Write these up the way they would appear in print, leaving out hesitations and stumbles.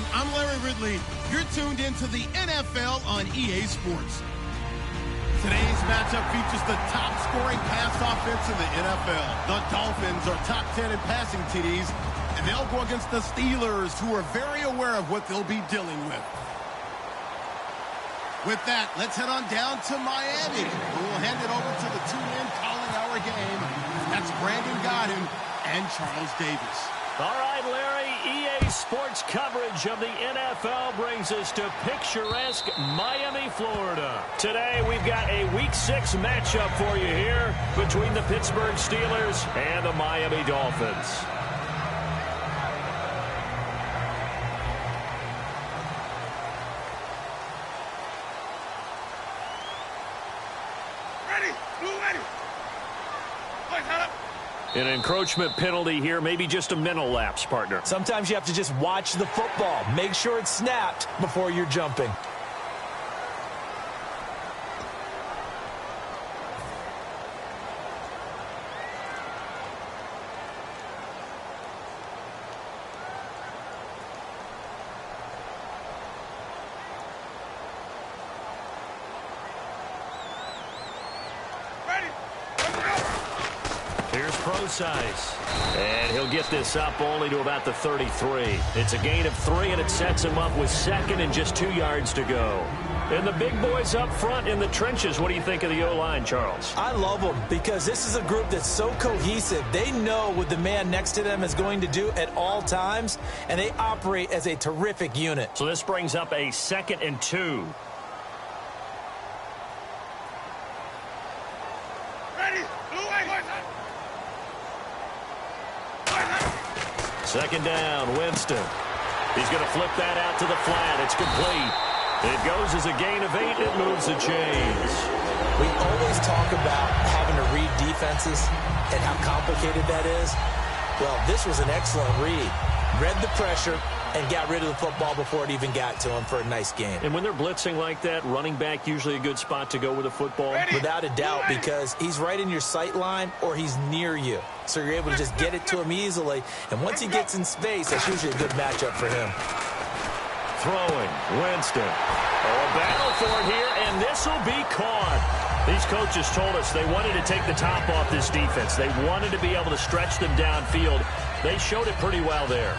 everyone. I'm Larry Ridley. You're tuned into the NFL on EA Sports. Today's matchup features the top-scoring pass offense in the NFL. The Dolphins are top 10 in passing TDs, and they'll go against the Steelers, who are very aware of what they'll be dealing with. With that, let's head on down to Miami. We'll hand it over to the two men calling our game. That's Brandon Godden and Charles Davis. All right, Larry, EA Sports coverage of the NFL brings us to picturesque Miami, Florida. Today, we've got a Week 6 matchup for you here between the Pittsburgh Steelers and the Miami Dolphins. An encroachment penalty here, maybe just a mental lapse, partner. Sometimes you have to just watch the football. Make sure it's snapped before you're jumping. Size. And he'll get this up only to about the 33. It's a gain of 3, and it sets him up with second and just 2 yards to go. And the big boys up front in the trenches, what do you think of the O-line, Charles? I love them because this is a group that's so cohesive. They know what the man next to them is going to do at all times, and they operate as a terrific unit. So this brings up a 2nd and 2. Second down, Winston. He's going to flip that out to the flat. It's complete. It goes as a gain of 8. It moves the chains. We always talk about having to read defenses and how complicated that is. Well, this was an excellent read. Read the pressure and got rid of the football before it even got to him for a nice game. And when they're blitzing like that, running back usually a good spot to go with the football? Without a doubt, because he's right in your sight line or he's near you. So you're able to just get it to him easily. And once he gets in space, that's usually a good matchup for him. Throwing, Winston. Oh, a battle for it here, and this will be caught. These coaches told us they wanted to take the top off this defense. They wanted to be able to stretch them downfield. They showed it pretty well there.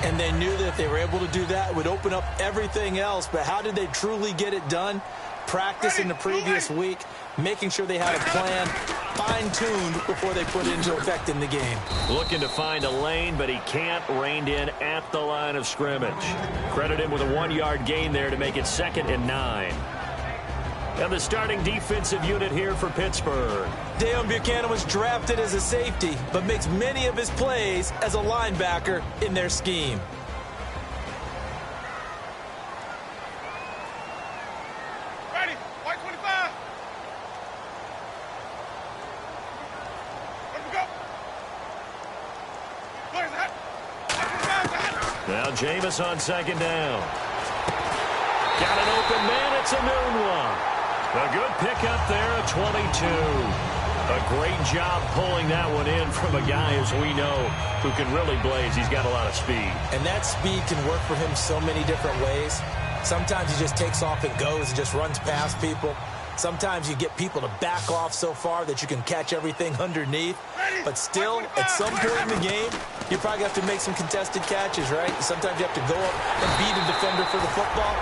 And they knew that if they were able to do that, it would open up everything else. But how did they truly get it done? Practice in the previous week, making sure they had a plan, fine-tuned before they put it into effect in the game. Looking to find a lane, but he can't. Reined in at the line of scrimmage. Credit him with a 1-yard gain there to make it 2nd and 9. And the starting defensive unit here for Pittsburgh. Deone Bucannon was drafted as a safety, but makes many of his plays as a linebacker in their scheme. Ready, white 25. Let me go. Where's that? Now Jameis on 2nd down. Got an open man. It's a noon one. A good pickup there at 22. A great job pulling that one in from a guy, as we know, who can really blaze. He's got a lot of speed. And that speed can work for him so many different ways. Sometimes he just takes off and goes and just runs past people. Sometimes you get people to back off so far that you can catch everything underneath. But still, at some point in the game, you probably have to make some contested catches, right? Sometimes you have to go up and beat a defender for the football.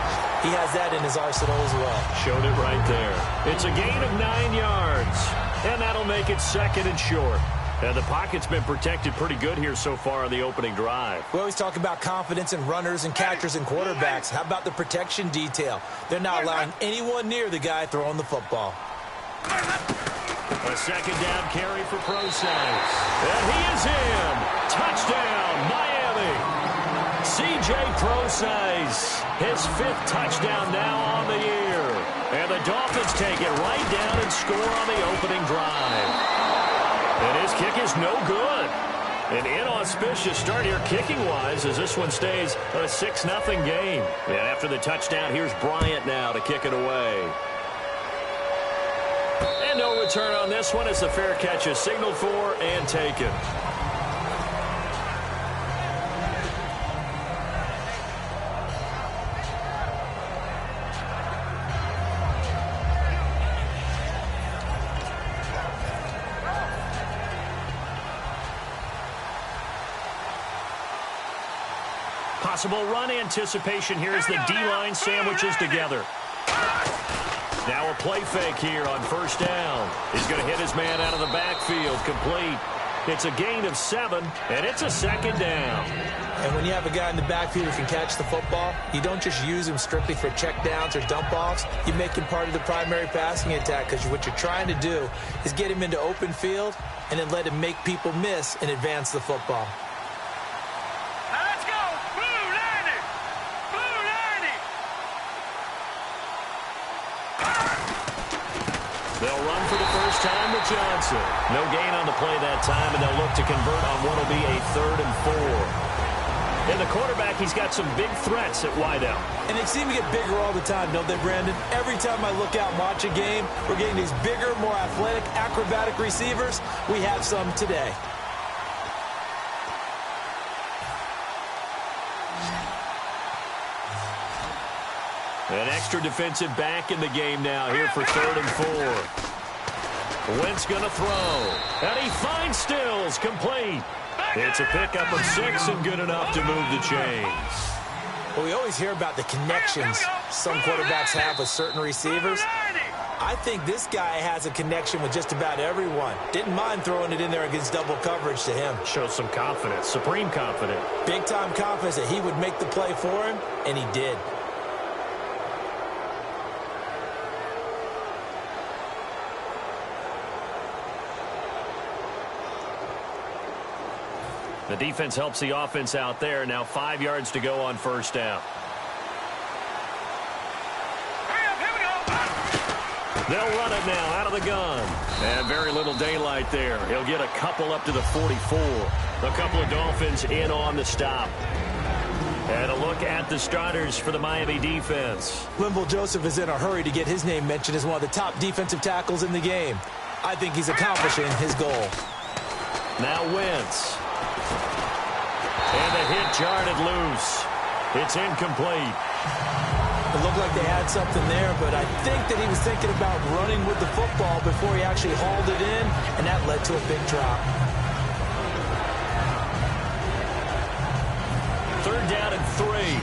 He has that in his arsenal as well. Showed it right there. It's a gain of 9 yards. And that'll make it 2nd and short. And the pocket's been protected pretty good here so far on the opening drive. We always talk about confidence in runners and catchers and quarterbacks. How about the protection detail? They're not allowing anyone near the guy throwing the football. A 2nd down carry for Prosise. And he is in. Touchdown, Miami. C.J. Prosise, his 5th touchdown now on the year. And the Dolphins take it right down and score on the opening drive. And his kick is no good. An inauspicious start here kicking-wise as this one stays a 6-0 game. And after the touchdown, here's Bryant now to kick it away. And no return on this one as the fair catch is signaled for and taken. Possible run anticipation here as the D-line sandwiches together. Now a play fake here on first down. He's going to hit his man out of the backfield, complete. It's a gain of 7, and it's a second down. And when you have a guy in the backfield who can catch the football, you don't just use him strictly for check downs or dump offs. You make him part of the primary passing attack, because what you're trying to do is get him into open field and then let him make people miss and advance the football. Let's go! Blue 90! Blue 90! They'll run for the first time with Johnson. No gain on the play that time, and they'll look to convert on what will be a 3rd and 4. And the quarterback, he's got some big threats at wideout. And they seem to get bigger all the time, don't they, Brandon? Every time I look out and watch a game, we're getting these bigger, more athletic, acrobatic receivers. We have some today. An extra defensive back in the game now here for 3rd and 4. Wentz going to throw. And he finds Stills, complete. It's a pickup of 6 and good enough to move the chains. Well, we always hear about the connections some quarterbacks have with certain receivers. I think this guy has a connection with just about everyone. Didn't mind throwing it in there against double coverage to him. Shows some confidence, supreme confidence. Big-time confidence that he would make the play for him, and he did. The defense helps the offense out there. Now 5 yards to go on first down. They'll run it now out of the gun. And very little daylight there. He'll get a couple up to the 44. A couple of Dolphins in on the stop. And a look at the starters for the Miami defense. Linval Joseph is in a hurry to get his name mentioned as one of the top defensive tackles in the game. I think he's accomplishing his goal. Now Wentz. And the hit jarred it loose. It's incomplete. It looked like they had something there, but I think that he was thinking about running with the football before he actually hauled it in, and that led to a big drop. 3rd down and 3.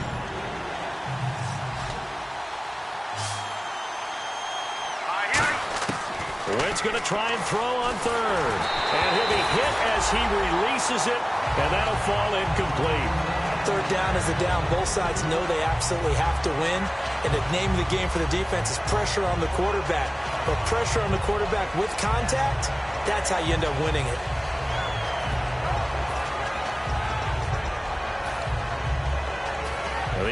Wentz going to try and throw on 3rd. And he'll be hit as he releases it, and that'll fall incomplete. 3rd down is the down. Both sides know they absolutely have to win. And the name of the game for the defense is pressure on the quarterback. But pressure on the quarterback with contact, that's how you end up winning it.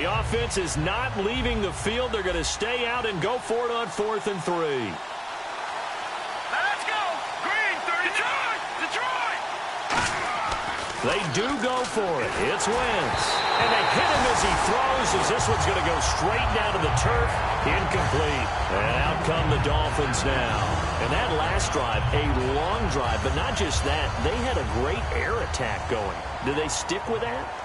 The offense is not leaving the field. They're going to stay out and go for it on 4th and 3. They do go for it. It's Wentz. And they hit him as he throws, as this one's going to go straight down to the turf. Incomplete. And out come the Dolphins now. And that last drive, a long drive, but not just that. They had a great air attack going. Do they stick with that?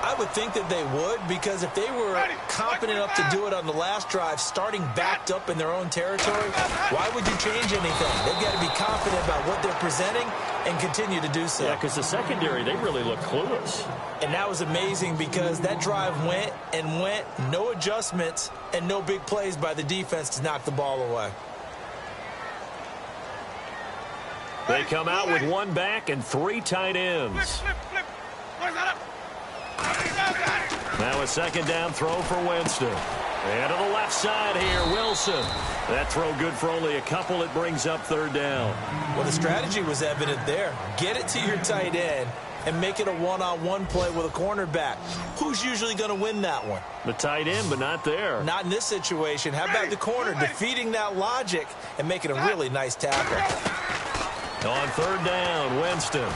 I would think that they would, because if they were confident enough to do it on the last drive, starting backed up in their own territory, why would you change anything? They've got to be confident about what they're presenting and continue to do so. Yeah, because the secondary, they really look clueless. And that was amazing, because that drive went and went, no adjustments, and no big plays by the defense to knock the ball away. They come out with 1 back and 3 tight ends. Now a 2nd down throw for Winston. And to the left side here, Wilson. That throw good for only a couple. It brings up 3rd down. Well, the strategy was evident there. Get it to your tight end and make it a one-on-one play with a cornerback. Who's usually going to win that one? The tight end, but not there. Not in this situation. How about the corner defeating that logic and making a really nice tackle? On 3rd down, Winston.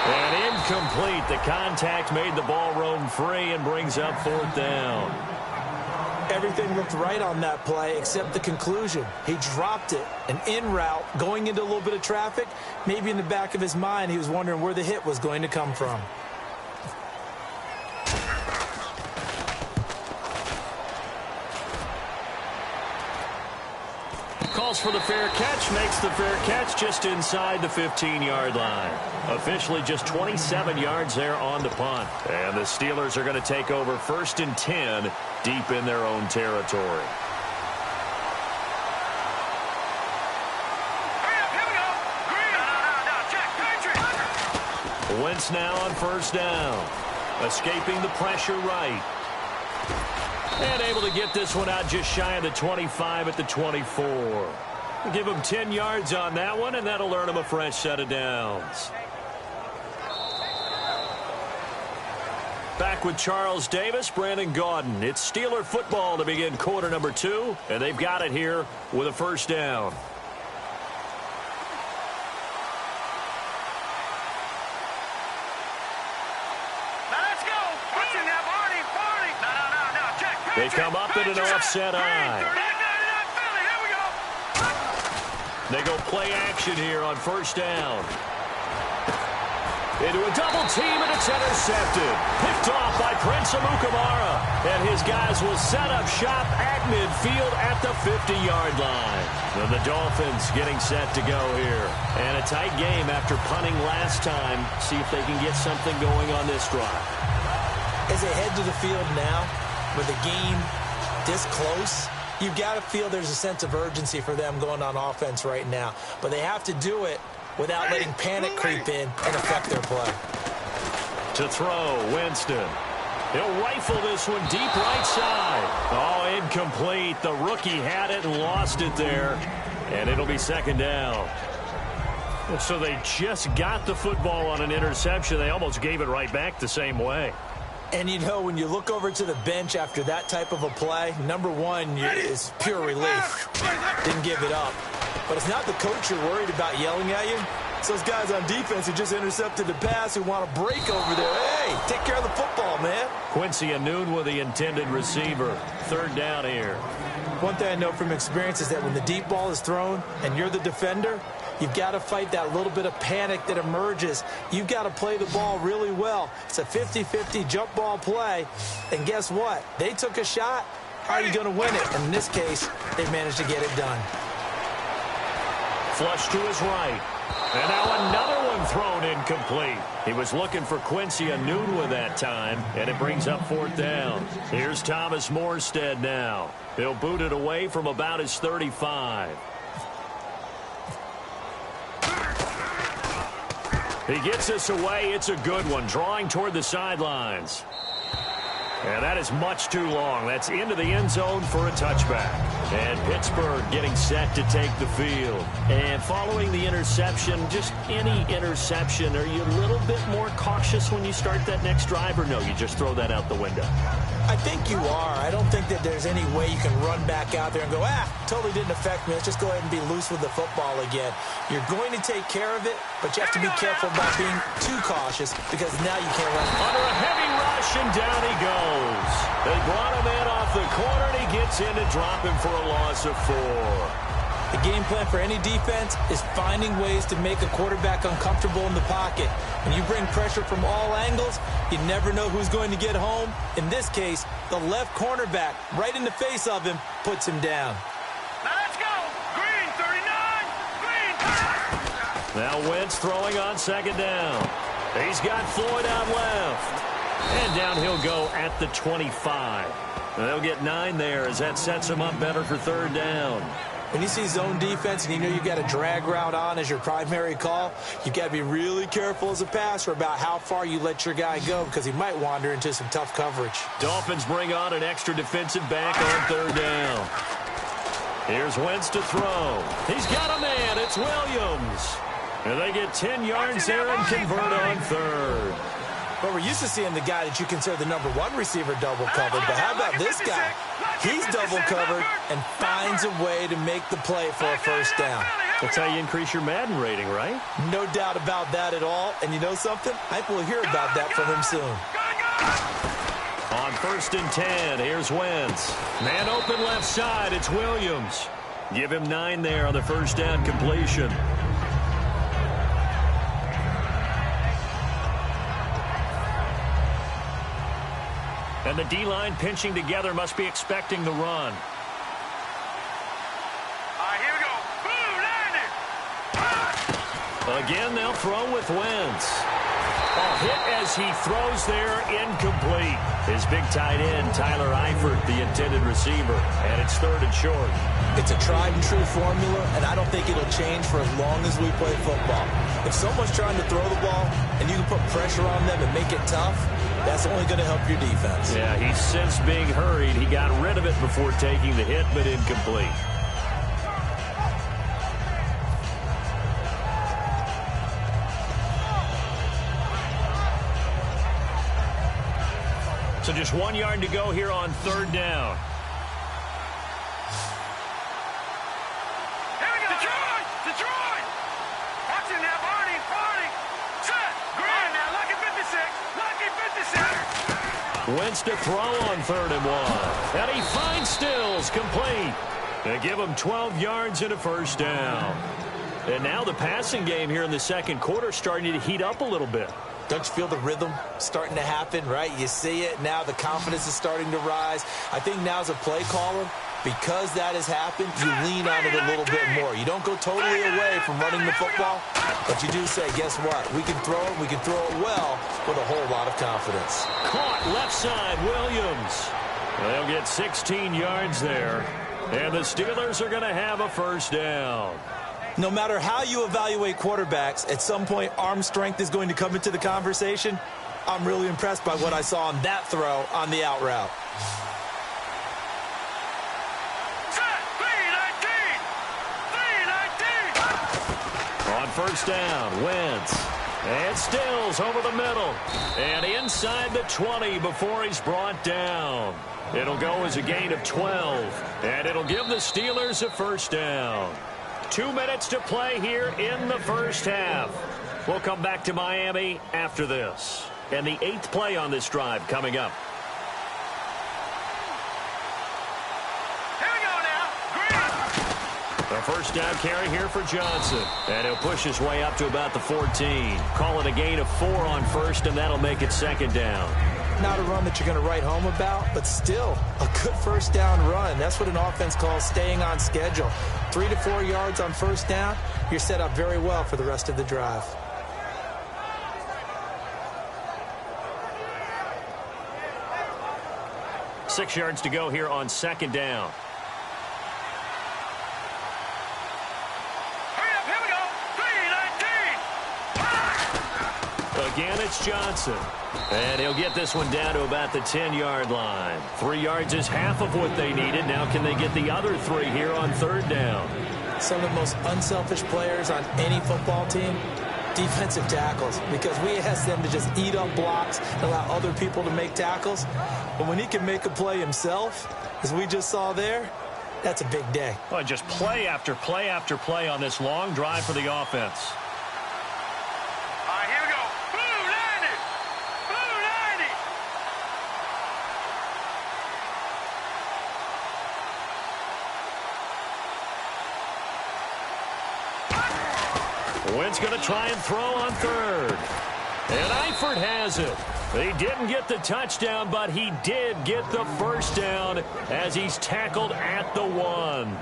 And incomplete. The contact made the ball roam free and brings up 4th down. Everything looked right on that play except the conclusion. He dropped it, an in route, going into a little bit of traffic. Maybe in the back of his mind, he was wondering where the hit was going to come from. calls for the fair catch, makes the fair catch just inside the 15-yard line. Officially just 27 yards there on the punt. And the Steelers are going to take over 1st and 10 deep in their own territory. Wentz now on 1st down. Escaping the pressure right. And able to get this one out just shy of the 25 at the 24. Give him 10 yards on that one, and that'll earn him a fresh set of downs. Back with Charles Davis, Brandon Gaudin. It's Steeler football to begin quarter number 2, and they've got it here with a 1st down. They come up at an offset eye. They go play action here on 1st down. Into a double team, and it's intercepted. Picked off by Prince Amukamara. And his guys will set up shop at midfield at the 50-yard line. And the Dolphins getting set to go here. And a tight game after punting last time. See if they can get something going on this drive. As they head to the field now, with a game this close, you've got to feel there's a sense of urgency for them going on offense right now. But they have to do it without letting panic creep in and affect their play. To throw, Winston. He'll rifle this one deep right side. Oh, incomplete. The rookie had it and lost it there. And it'll be 2nd down. So they just got the football on an interception. They almost gave it right back the same way. And, you know, when you look over to the bench after that type of a play, number one is pure relief. Didn't give it up. But it's not the coach you're worried about yelling at you. It's those guys on defense who just intercepted the pass who want to break over there. Hey, take care of the football, man. Quincy Enunwa with the intended receiver. 3rd down here. One thing I know from experience is that when the deep ball is thrown and you're the defender, you've got to fight that little bit of panic that emerges. You've got to play the ball really well. It's a 50-50 jump ball play. And guess what? They took a shot. How are you going to win it? And in this case, they managed to get it done. Flush to his right. And now another one thrown incomplete. He was looking for Quincy Enunwa that time, and it brings up 4th down. Here's Thomas Morstead now. He'll boot it away from about his 35. He gets this away. It's a good one, drawing toward the sidelines. And that is much too long. That's into the end zone for a touchback. And Pittsburgh getting set to take the field. And following the interception, just any interception, are you a little bit more cautious when you start that next drive, or no, you just throw that out the window? I think you are. I don't think that there's any way you can run back out there and go, totally didn't affect me. Let's just go ahead and be loose with the football again. You're going to take care of it, but you have to be careful about being too cautious because now you can't run. Under a heavy rush, and down he goes. They brought him in off the corner, and he gets in to drop him for a loss of 4. The game plan for any defense is finding ways to make a quarterback uncomfortable in the pocket. When you bring pressure from all angles, you never know who's going to get home. In this case, the left cornerback, right in the face of him, puts him down. Now let's go. Green 39. Green 30. Now Wentz throwing on 2nd down. He's got Floyd out left. And down he'll go at the 25. They'll get 9 there as that sets him up better for 3rd down. When you see zone defense and you know you've got a drag route on as your primary call, you've got to be really careful as a passer about how far you let your guy go because he might wander into some tough coverage. Dolphins bring on an extra defensive back on 3rd down. Here's Wentz to throw. He's got a man. It's Williams. And they get 10 yards there and convert on 3rd. But we're used to seeing the guy that you consider the number 1 receiver double covered. But how about this guy? He's double covered and finds a way to make the play for a 1st down. That's how you increase your Madden rating, right? No doubt about that at all. And you know something? I think we'll hear about that from him soon. On 1st and 10, here's Wentz. Man open left side, it's Williams. Give him 9 there on the 1st down completion. And the D-line pinching together must be expecting the run. All right, here we go. Again, they'll throw with Wentz. A hit as he throws there, incomplete. His big tight end, Tyler Eifert, the intended receiver, and it's 3rd and short. It's a tried-and-true formula, and I don't think it'll change for as long as we play football. If someone's trying to throw the ball and you can put pressure on them and make it tough, that's only going to help your defense. Yeah, he's since being hurried. He got rid of it before taking the hit, but incomplete. So just 1 yard to go here on 3rd down. Here we go. Detroit! Watch it now, Barney. Set. Green now, lucky 56. Wentz to throw on 3rd and 1. And he finds Stills, complete. They give him 12 yards and a 1st down. And now the passing game here in the 2nd quarter starting to heat up a little bit. Don't you feel the rhythm starting to happen, right? You see it. Now the confidence is starting to rise. I think now as a play caller, because that has happened, you lean on it a little bit more. You don't go totally away from running the football, but you do say, guess what? We can throw it. We can throw it well with a whole lot of confidence. Caught left side, Williams. They'll get 16 yards there. And the Steelers are going to have a 1st down. No matter how you evaluate quarterbacks, at some point arm strength is going to come into the conversation. I'm really impressed by what I saw on that throw on the out route. On 1st down, Wentz. And Stills over the middle. And inside the 20 before he's brought down. It'll go as a gain of 12. And it'll give the Steelers a 1st down. 2 minutes to play here in the 1st half. We'll come back to Miami after this. And the 8th play on this drive coming up. Here we go now. Green. A 1st down carry here for Johnson. And he'll push his way up to about the 14. Call it a gain of 4 on 1st, and that'll make it 2nd down. Not a run that you're going to write home about, but still a good 1st down run. That's what an offense calls staying on schedule. 3 to 4 yards on 1st down, you're set up very well for the rest of the drive. Six yards to go here on 2nd down. Hurry up, here we go. 3-19. Again, it's Johnson. And he'll get this one down to about the 10-yard line. 3 yards is half of what they needed. Now can they get the other 3 here on 3rd down? Some of the most unselfish players on any football team, defensive tackles, because we ask them to just eat up blocks and allow other people to make tackles. But when he can make a play himself, as we just saw there, that's a big day. Well, just play after play after play on this long drive for the offense. All right, here we go. Blue 90. Blue 90. Wentz going to try and throw on 3rd. And Eifert has it. He didn't get the touchdown, but he did get the 1st down as he's tackled at the 1.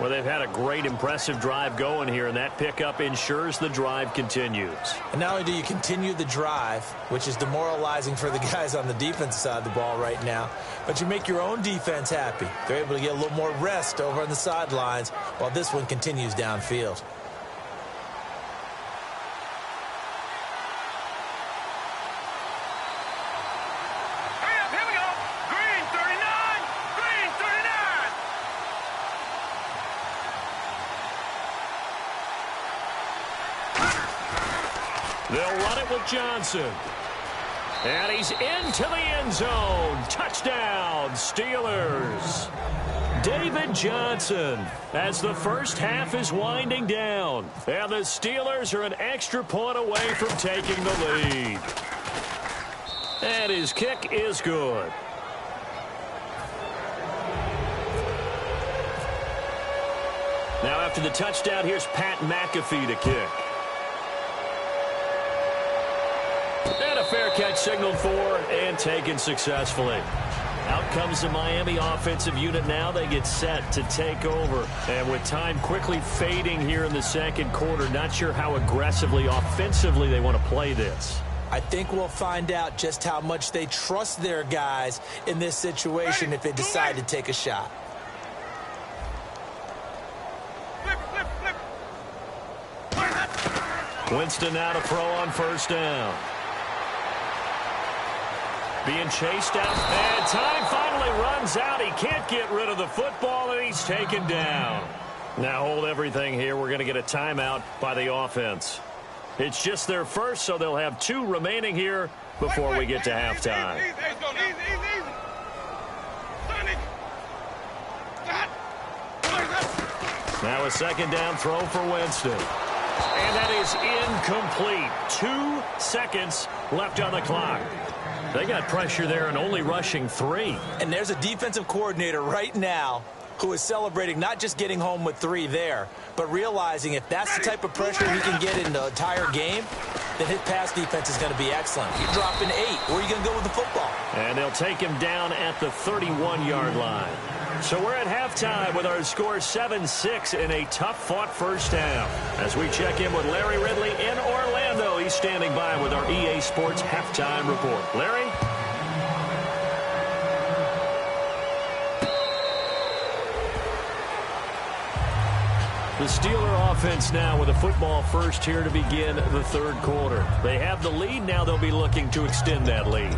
Well, they've had a great, impressive drive going here, and that pickup ensures the drive continues. And not only do you continue the drive, which is demoralizing for the guys on the defensive side of the ball right now, but you make your own defense happy. They're able to get a little more rest over on the sidelines while this one continues downfield. They'll run it with Johnson. And he's into the end zone. Touchdown, Steelers. David Johnson as the 1st half is winding down. And the Steelers are an extra point away from taking the lead. And his kick is good. Now after the touchdown, here's Pat McAfee to kick. And a fair catch signaled for and taken successfully. Out comes the Miami offensive unit now. They get set to take over. And with time quickly fading here in the second quarter, not sure how aggressively, offensively they want to play this. I think we'll find out just how much they trust their guys in this situation if they decide to take a shot. Winston now to throw on first down. Being chased out, and time finally runs out. He can't get rid of the football, and he's taken down. Now hold everything here. We're going to get a timeout by the offense. It's just their first, so they'll have 2 remaining here before we get to halftime. Now a second down throw for Winston. And that is incomplete. 2 seconds left on the clock. They got pressure there and only rushing 3. And there's a defensive coordinator right now who is celebrating not just getting home with 3 there, but realizing if that's the type of pressure he can get in the entire game, then his pass defense is going to be excellent. You're dropping 8. Where are you going to go with the football? And they'll take him down at the 31-yard line. So we're at halftime with our score 7-6 in a tough-fought first half. As we check in with Larry Ridley in Orlando, he's standing by with our EA Sports Halftime Report. Larry? The Steeler offense now with a football first here to begin the third quarter. They have the lead. Now they'll be looking to extend that lead.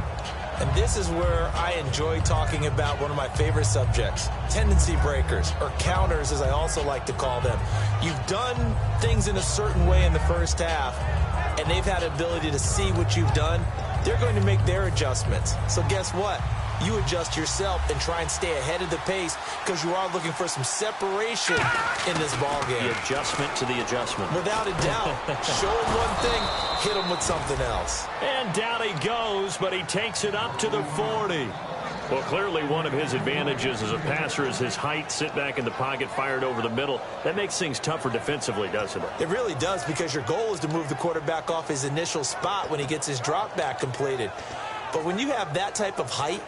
And this is where I enjoy talking about one of my favorite subjects, tendency breakers, or counters as I also like to call them. You've done things in a certain way in the first half, and they've had the ability to see what you've done. They're going to make their adjustments. So guess what? You adjust yourself and try and stay ahead of the pace because you are looking for some separation in this ball game. The adjustment to the adjustment. Without a doubt. Show him one thing, hit him with something else. And down he goes, but he takes it up to the 40. Well, clearly one of his advantages as a passer is his height, sit back in the pocket, fired over the middle. That makes things tougher defensively, doesn't it? It really does, because your goal is to move the quarterback off his initial spot when he gets his drop back completed. But when you have that type of height,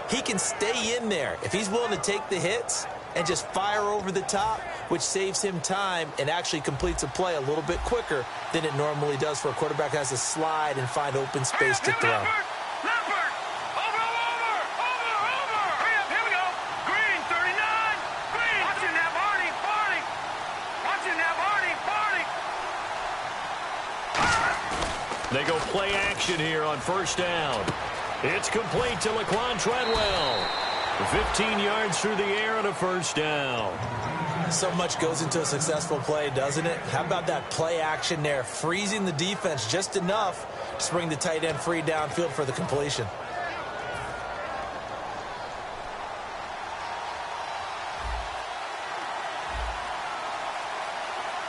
he can stay in there if he's willing to take the hits and just fire over the top, which saves him time and actually completes a play a little bit quicker than it normally does for a quarterback who has to slide and find open space to throw. Over. Here we go. Green, 39. Green. Watching that Barney. Watching that Barney. They go play action here on first down. It's complete to Laquan Treadwell. 15 yards through the air and a first down. So much goes into a successful play, doesn't it? How about that play action there, freezing the defense just enough to bring the tight end free downfield for the completion.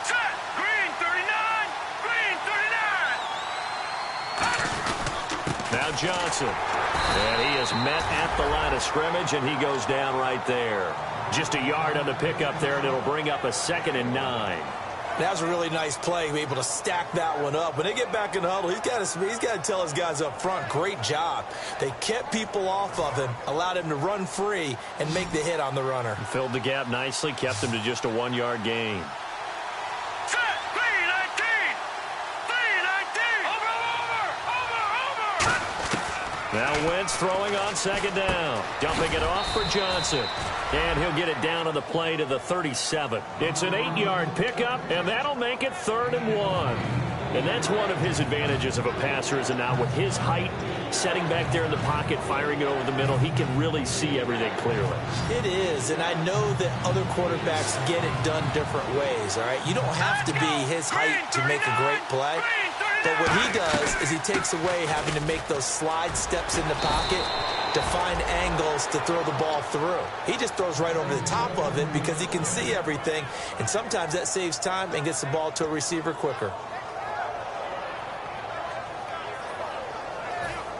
Set. Green, 39. Green, 39. Now Johnson. And he is met at the line of scrimmage, and he goes down right there. Just a yard on the pickup there, and it'll bring up a 2nd and 9. That was a really nice play, be able to stack that one up. When they get back in the huddle, he's got to tell his guys up front, great job. They kept people off of him, allowed him to run free, and make the hit on the runner. Filled the gap nicely, kept him to just a 1-yard gain. Set. Green, 19. Green, 19. Over. Now Wentz throwing on second down. Dumping it off for Johnson. And he'll get it down on the play to the 37. It's an 8-yard pickup, and that'll make it 3rd and 1. And that's one of his advantages of a passer, is it not? With his height, setting back there in the pocket, firing it over the middle, he can really see everything clearly. It is, and I know that other quarterbacks get it done different ways, all right? You don't have to be his height to make a great play. But what he does is he takes away having to make those slide steps in the pocket to find angles to throw the ball through. He just throws right over the top of it because he can see everything, and sometimes that saves time and gets the ball to a receiver quicker.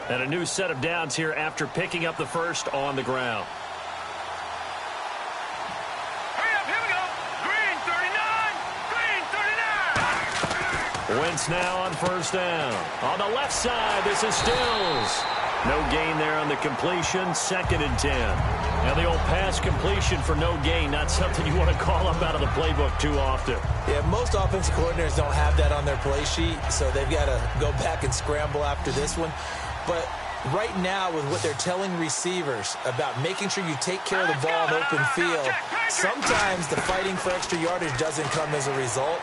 And a new set of downs here after picking up the first on the ground. Hurry up, here we go. Green, 39. Green, 39. Wentz now on first down. On the left side, this is Stills. No gain there on the completion, 2nd and 10. Now the old pass completion for no gain, not something you want to call up out of the playbook too often. Yeah, most offensive coordinators don't have that on their play sheet, so they've got to go back and scramble after this one. But right now, with what they're telling receivers about making sure you take care of the ball in open field, sometimes the fighting for extra yardage doesn't come as a result.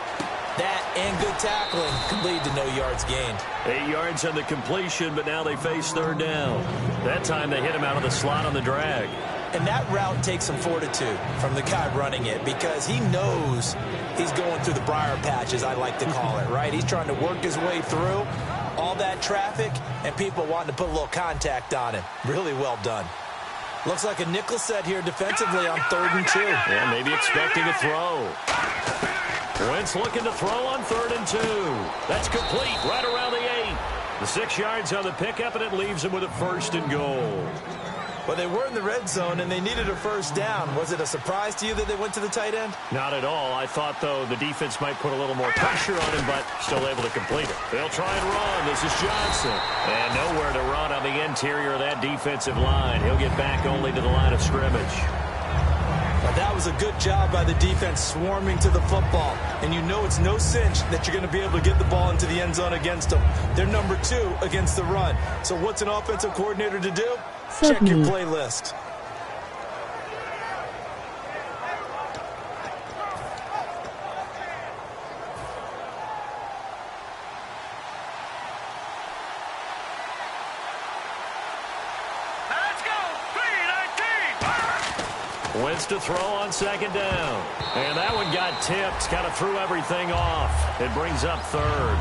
That and good tackling can lead to no yards gained. 8 yards on the completion, but now they face 3rd down. That time they hit him out of the slot on the drag. And that route takes some fortitude from the guy running it because he knows he's going through the briar patch, as I like to call it, right? He's trying to work his way through all that traffic and people wanting to put a little contact on him. Really well done. Looks like a nickel set here defensively on 3rd and 2. Yeah, maybe expecting a throw. Wentz looking to throw on 3rd and 2. That's complete right around the 8. The 6 yards on the pickup, and it leaves him with a 1st and goal. Well, they were in the red zone, and they needed a 1st down. Was it a surprise to you that they went to the tight end? Not at all. I thought, though, the defense might put a little more pressure on him, but still able to complete it. They'll try and run. This is Johnson. And nowhere to run on the interior of that defensive line. He'll get back only to the line of scrimmage. But that was a good job by the defense swarming to the football. And you know it's no cinch that you're going to be able to get the ball into the end zone against them. They're number 2 against the run. So what's an offensive coordinator to do? Check your playlist. Let's go. 3-19. Wentz to throw on 2nd down. And that one got tipped. Kind of threw everything off. It brings up 3rd.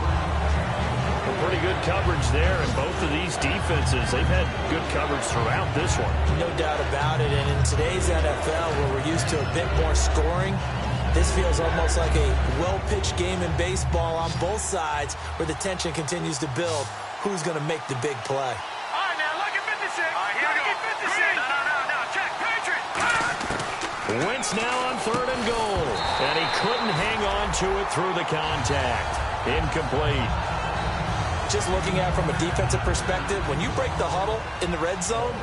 Pretty good coverage there, and both of these defenses, they've had good coverage throughout this one. No doubt about it, and in today's NFL, where we're used to a bit more scoring, this feels almost like a well-pitched game in baseball on both sides, where the tension continues to build. Who's going to make the big play? All right, now look at 56. All right, here we go. 56. No. Check. Patriot. Wentz now on 3rd and goal, and he couldn't hang on to it through the contact. Incomplete. Just looking at it from a defensive perspective, when you break the huddle in the red zone,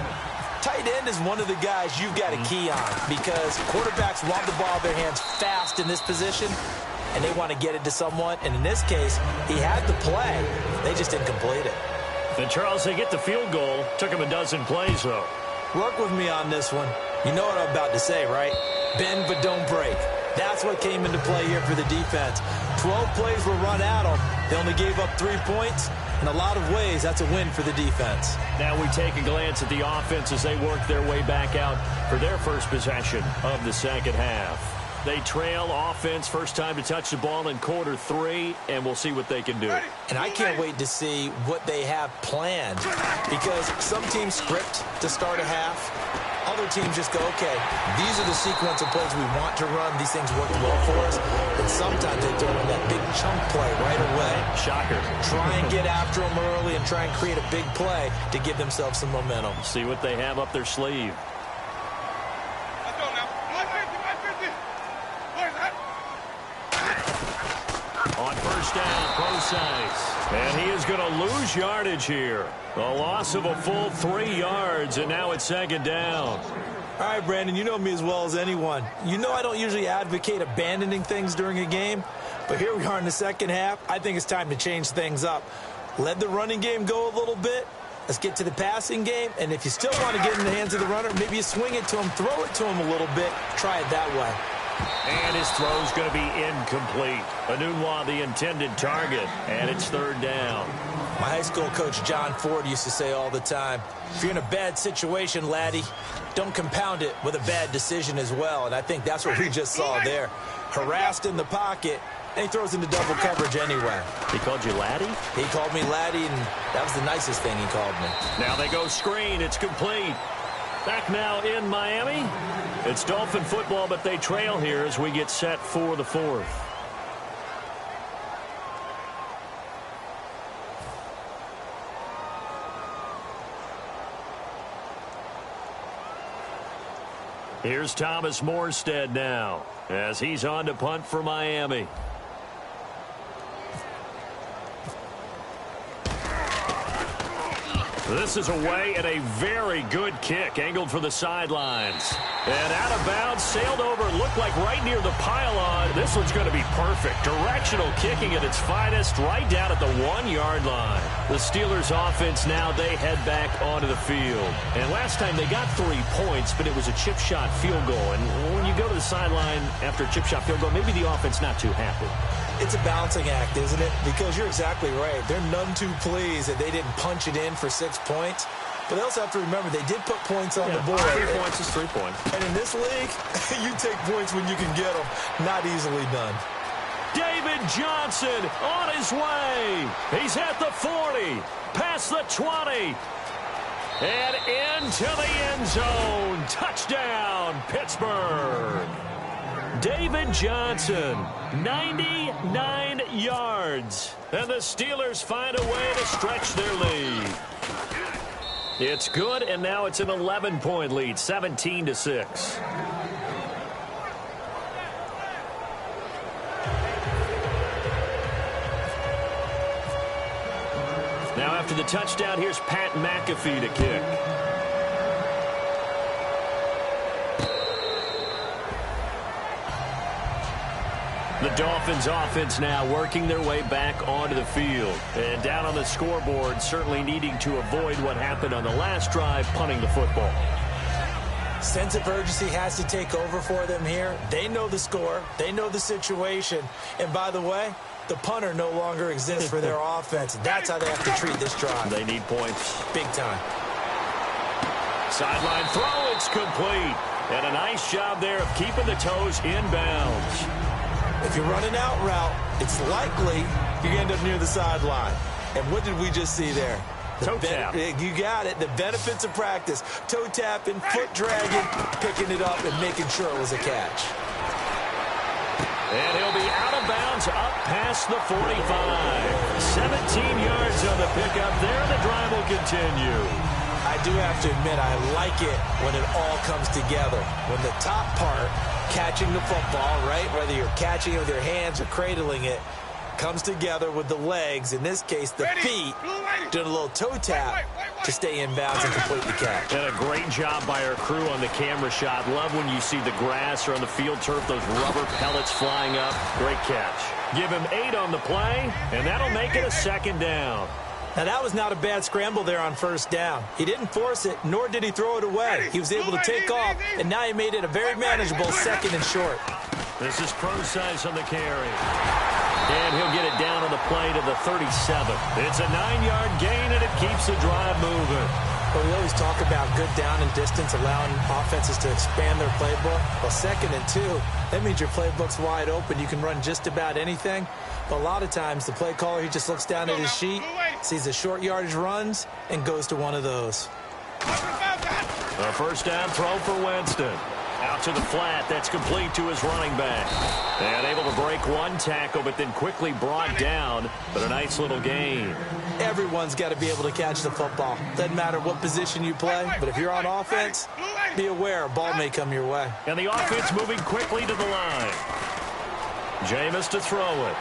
tight end is one of the guys you've got a key on because quarterbacks want the ball in their hands fast in this position, and they want to get it to someone. And in this case, he had the play. They just didn't complete it. And, Charles, they get the field goal. Took him a dozen plays, though. Work with me on this one. You know what I'm about to say, right? Bend but don't break. That's what came into play here for the defense. 12 plays were run at them. They only gave up 3 points. In a lot of ways, that's a win for the defense. Now we take a glance at the offense as they work their way back out for their first possession of the 2nd half. They trail offense, first time to touch the ball in quarter 3, and we'll see what they can do. And I can't wait to see what they have planned because some teams script to start a half. Other teams just go, okay, these are the sequence of plays we want to run. These things worked well for us. And sometimes they throw in that big chunk play right away. Shocker. Try and get after them early and try and create a big play to give themselves some momentum. See what they have up their sleeve. Let's go now. 150. Where's that? On 1st down, Procise. And he is going to lose yardage here. A loss of a full 3 yards, and now it's 2nd down. All right, Brandon, you know me as well as anyone. You know I don't usually advocate abandoning things during a game, but here we are in the 2nd half. I think it's time to change things up. Let the running game go a little bit. Let's get to the passing game, and if you still want to get in the hands of the runner, maybe you swing it to him, throw it to him a little bit, try it that way. And his throw's going to be incomplete. Enunwa, the intended target, and it's 3rd down. My high school coach, John Ford, used to say all the time, if you're in a bad situation, laddie, don't compound it with a bad decision as well. And I think that's what we just saw there. Harassed in the pocket, and he throws into double coverage anyway. He called you laddie? He called me laddie, and that was the nicest thing he called me. Now they go screen. It's complete. Back now in Miami. It's Dolphin football, but they trail here as we get set for the 4th. Here's Thomas Morstead now as he's on to punt for Miami. This is away and a very good kick, angled for the sidelines. And out of bounds, sailed over, looked like right near the pylon. This one's going to be perfect. Directional kicking at its finest, right down at the 1-yard line. The Steelers offense now, they head back onto the field. And last time they got 3 points, but it was a chip shot field goal. And when you go to the sideline after a chip shot field goal, maybe the offense not too happy. It's a balancing act, isn't it? Because you're exactly right. They're none too pleased that they didn't punch it in for 6 points. But they also have to remember they did put points on the board. 3 points is 3 points. And in this league, you take points when you can get them. Not easily done. David Johnson on his way. He's at the 40, past the 20, and into the end zone. Touchdown, Pittsburgh. David Johnson, 99 yards. And the Steelers find a way to stretch their lead. It's good, and now it's an 11-point lead, 17-6. Now after the touchdown, here's Pat McAfee to kick. The Dolphins offense now working their way back onto the field. And down on the scoreboard, certainly needing to avoid what happened on the last drive, punting the football. Sense of urgency has to take over for them here. They know the score. They know the situation. And by the way, the punter no longer exists for their offense. That's how they have to treat this drive. They need points. Big time. Sideline throw, it's complete. And a nice job there of keeping the toes in bounds. If you run an out route, it's likely you end up near the sideline. And what did we just see there? Toe tap. You got it. The benefits of practice. Toe tapping, foot dragging, picking it up, and making sure it was a catch. And he'll be out of bounds up past the 45. 17 yards on the pickup there. The drive will continue. I do have to admit, I like it when it all comes together. When the top part, catching the football, right, whether you're catching it with your hands or cradling it, comes together with the legs, in this case the feet, doing a little toe tap to stay in bounds and complete the catch. And a great job by our crew on the camera shot. Love when you see the grass or on the field turf, those rubber pellets flying up. Great catch. Give him 8 on the play, and that'll make it a 2nd down. Now, that was not a bad scramble there on 1st down. He didn't force it, nor did he throw it away. He was able to take off, and now he made it a very manageable 2nd and short. This is Prosise on the carry. And he'll get it down on the play to the 37. It's a 9-yard gain, and it keeps the drive moving. Well, we always talk about good down and distance, allowing offenses to expand their playbook. Well, 2nd and 2, that means your playbook's wide open. You can run just about anything. But a lot of times, the play caller, he just looks down at his sheet, sees the short yardage runs, and goes to one of those. A 1st down throw for Winston. Out to the flat. That's complete to his running back. And able to break one tackle, but then quickly brought down. But a nice little gain. Everyone's got to be able to catch the football. Doesn't matter what position you play, but if you're on offense, be aware a ball may come your way. And the offense moving quickly to the line. Jameis to throw it.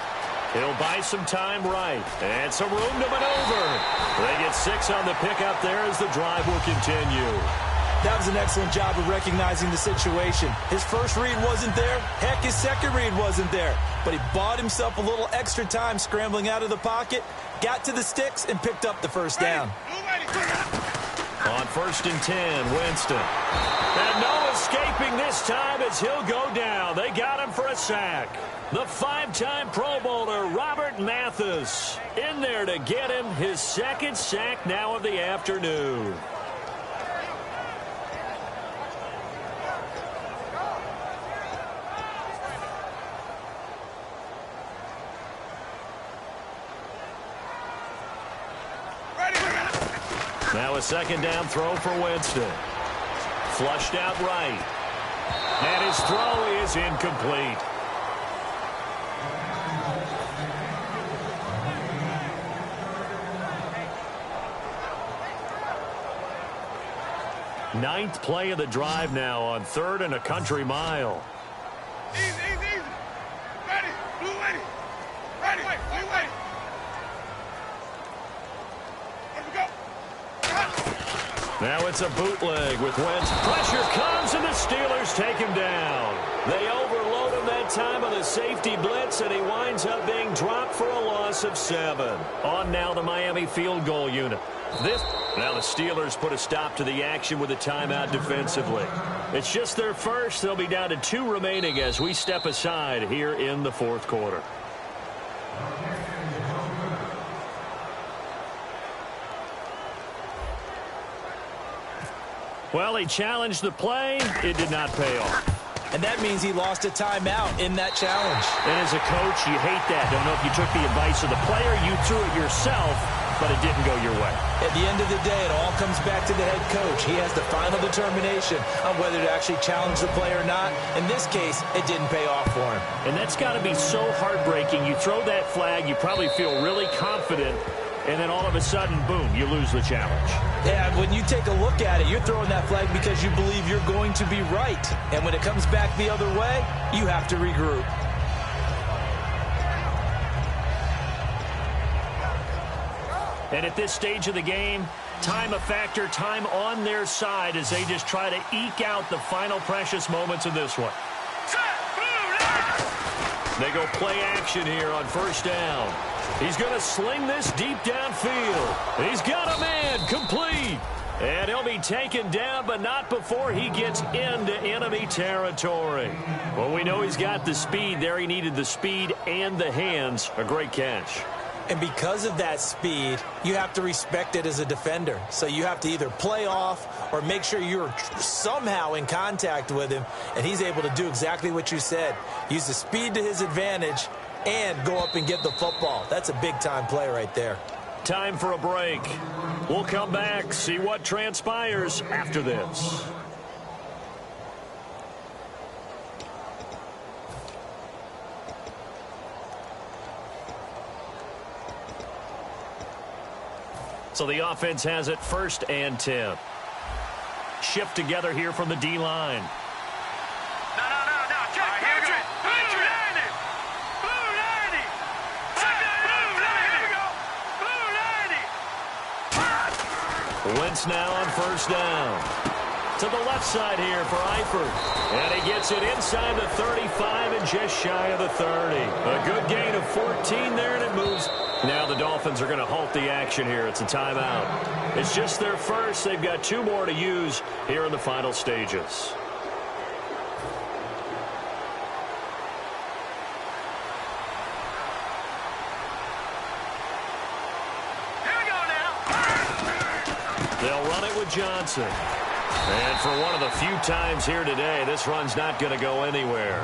He'll buy some time right. And some room to maneuver. They get 6 on the pickup there as the drive will continue. That was an excellent job of recognizing the situation. His first read wasn't there. Heck, his second read wasn't there. But he bought himself a little extra time scrambling out of the pocket, got to the sticks, and picked up the 1st down. On 1st and 10, Winston. And no escaping this time as he'll go down. They got him for a sack. The 5-time Pro Bowler, Robert Mathis, in there to get him his 2nd sack now of the afternoon. Now a 2nd down throw for Winston. Flushed out right. And his throw is incomplete. Ninth play of the drive now on 3rd and a country mile. Easy, easy, easy. Ready, blue lady. Ready, blue lady. Let's go. Now it's a bootleg with Wentz. Pressure comes, and the Steelers take him down. They overload him that time on the safety blitz, and he winds up being dropped for a loss of 7. On now the Miami field goal unit. Now the Steelers put a stop to the action with a timeout defensively. It's just their first. They'll be down to 2 remaining as we step aside here in the fourth quarter. Well, he challenged the play. It did not pay off. And that means he lost a timeout in that challenge. And as a coach, you hate that. Don't know if you took the advice of the player, you threw it yourself, but it didn't go your way. At the end of the day, it all comes back to the head coach. He has the final determination on whether to actually challenge the play or not. In this case, it didn't pay off for him. And that's got to be so heartbreaking. You throw that flag, you probably feel really confident, and then all of a sudden, boom, you lose the challenge. Yeah, when you take a look at it, you're throwing that flag because you believe you're going to be right. And when it comes back the other way, you have to regroup. And at this stage of the game, time a factor, time on their side as they just try to eke out the final precious moments of this one. They go play action here on first down. He's going to sling this deep downfield. He's got a man complete. And he'll be taken down, but not before he gets into enemy territory. Well, we know he's got the speed there. He needed the speed and the hands. A great catch. And because of that speed, you have to respect it as a defender. So you have to either play off or make sure you're somehow in contact with him. And he's able to do exactly what you said. Use the speed to his advantage and go up and get the football. That's a big-time play right there. Time for a break. We'll come back, see what transpires after this. So the offense has it 1st and 10. Shift together here from the D-line. Wentz now on first down. To the left side here for Eifert. And he gets it inside the 35 and just shy of the 30. A good gain of 14 there, and it moves. Now the Dolphins are going to halt the action here. It's a timeout. It's just their first. They've got 2 more to use here in the final stages. They'll run it with Johnson. And for one of the few times here today, this run's not going to go anywhere.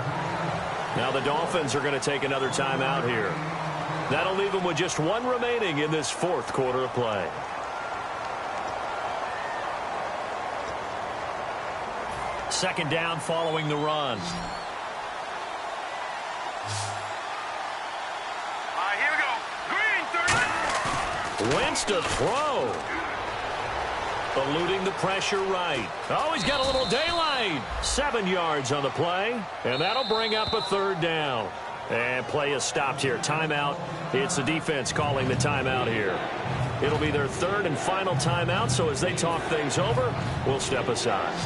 Now the Dolphins are going to take another timeout here. That'll leave them with just 1 remaining in this 4th quarter of play. Second down following the run. Here we go. Green 30. Wentz to throw. Eluding the pressure right. Oh, he's got a little daylight. 7 yards on the play. And that'll bring up a 3rd down. And play is stopped here. Timeout. It's the defense calling the timeout here. It'll be their 3rd and final timeout, so as they talk things over, we'll step aside.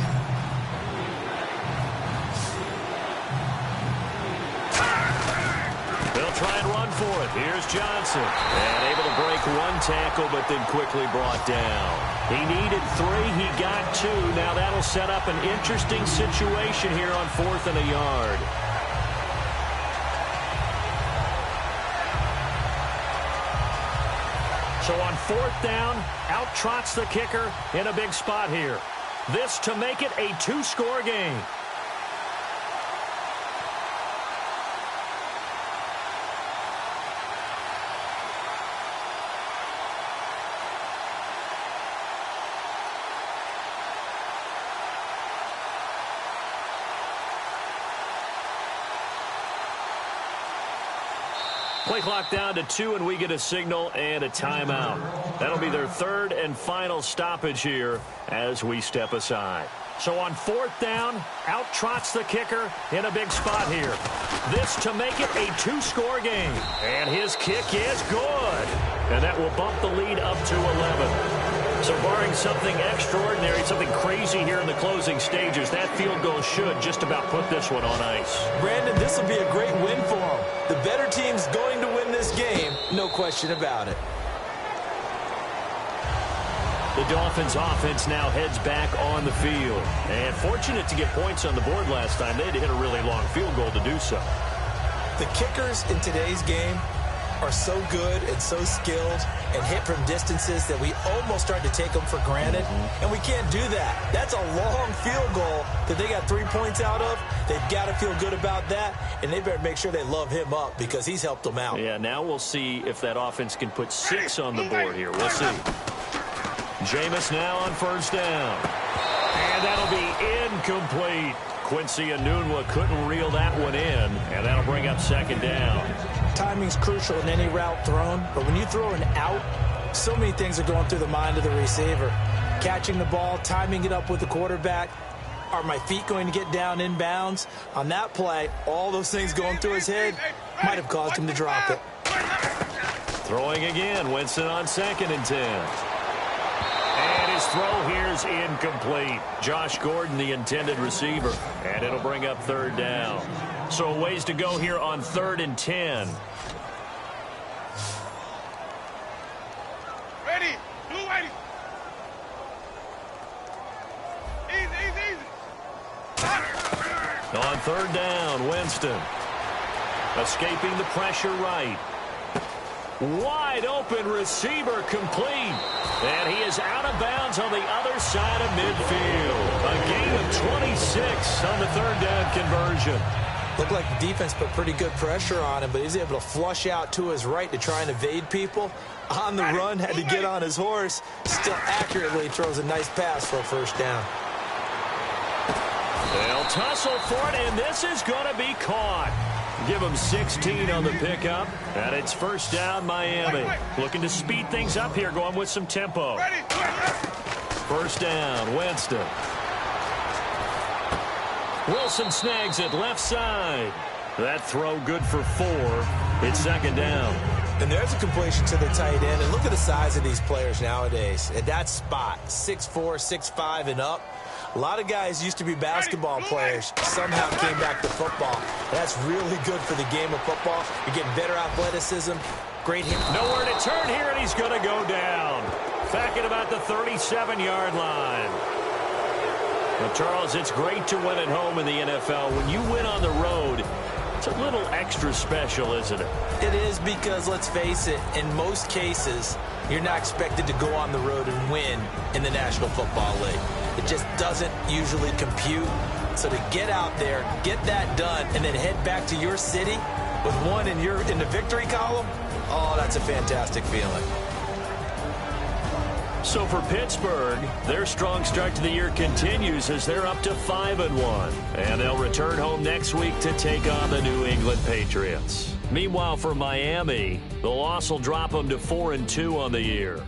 They'll try and run for it. Here's Johnson. And able to break 1 tackle, but then quickly brought down. He needed 3. He got 2. Now that'll set up an interesting situation here on 4th and a yard. So on 4th down, out trots the kicker in a big spot here. This to make it a 2-score game. Play clock down to 2, and we get a signal and a timeout. That'll be their 3rd and final stoppage here as we step aside. So on 4th down, out trots the kicker in a big spot here. This to make it a 2-score game. And his kick is good. And that will bump the lead up to 11. So barring something extraordinary, something crazy here in the closing stages, that field goal should just about put this one on ice. Brandon, this will be a great win for them. The better team's going to win this game, no question about it. The Dolphins offense now heads back on the field. And fortunate to get points on the board last time. They had to hit a really long field goal to do so. The kickers in today's game are so good and so skilled and hit from distances that we almost start to take them for granted. And we can't do that. That's a long field goal that they got 3 points out of. They've got to feel good about that, and they better make sure they love him up because he's helped them out. Yeah, now we'll see if that offense can put 6 on the board here. We'll see. Jameis now on first down. And that'll be incomplete. Quincy Enunwa couldn't reel that one in, and that'll bring up second down. Timing's crucial in any route thrown, but when you throw an out, so many things are going through the mind of the receiver. Catching the ball, timing it up with the quarterback. Are my feet going to get down in bounds? On that play, all those things going through his head might have caused him to drop it. Throwing again, Winston on 2nd and 10. And his throw here's incomplete. Josh Gordon, the intended receiver. And it'll bring up 3rd down. So a ways to go here on 3rd and 10. Ready. Blue ready. Easy. On 3rd down, Winston. Escaping the pressure right. Wide open receiver complete. And he is out of bounds on the other side of midfield. A gain of 26 on the 3rd down conversion. Looked like the defense put pretty good pressure on him, but he's able to flush out to his right to try and evade people. On the run, had to get on his horse. Still accurately throws a nice pass for a first down. They'll tussle for it, and this is going to be caught. Give them 16 on the pickup, and it's first down Miami. Looking to speed things up here, going with some tempo. First down, Winston. Wilson snags it left side. That throw good for 4. It's 2nd down. And there's a completion to the tight end. And look at the size of these players nowadays. At that spot, 6'4", 6'5", and up. A lot of guys used to be basketball players, somehow came back to football. That's really good for the game of football. You're getting better athleticism, great hit. Nowhere to turn here, and he's going to go down. Back at about the 37-yard line. Well, Charles, it's great to win at home in the NFL. When you win on the road, it's a little extra special, isn't it? It is because, let's face it, in most cases, you're not expected to go on the road and win in the National Football League. It just doesn't usually compute. So to get out there, get that done, and then head back to your city with one in the victory column, oh, that's a fantastic feeling. So for Pittsburgh, their strong start to the year continues as they're up to 5-1. And they'll return home next week to take on the New England Patriots. Meanwhile, for Miami, the loss will drop them to 4-2 on the year.